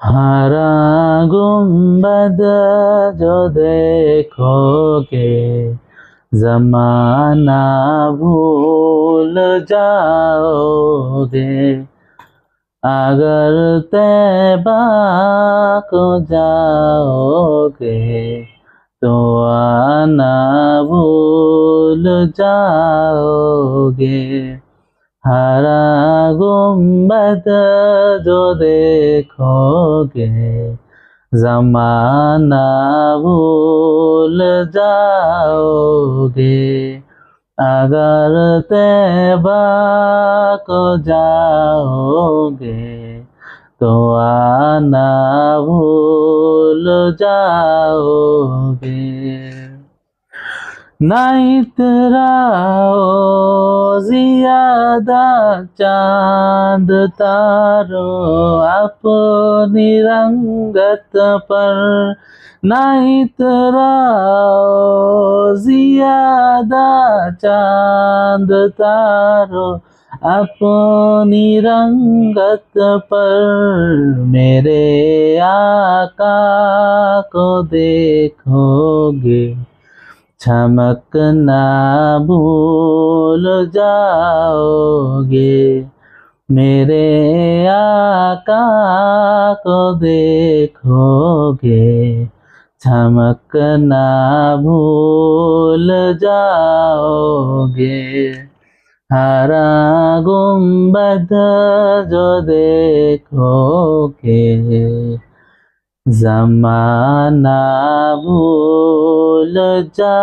हरा गुंबद जो देखोगे जमाना भूल जाओगे। अगर तैबा को जाओगे तो आना भूल जाओगे। हरा गुंबद जो देखोगे जमाना भूल जाओगे। अगर तैबा को जाओगे तो आना भूल जाओगे। ना इतराओ ज़ियादा चाँद तारो अपनी रंगत पर। ना इतराओ ज़ियादा चाँद तारो अपनी रंगत पर। मेरे आका को देखोगे चमकना भूल जाओगे। मेरे आका को देखोगे चमकना भूल जाओगे। हरा गुंबद जो देखोगे ज़माना भूल जाओगे।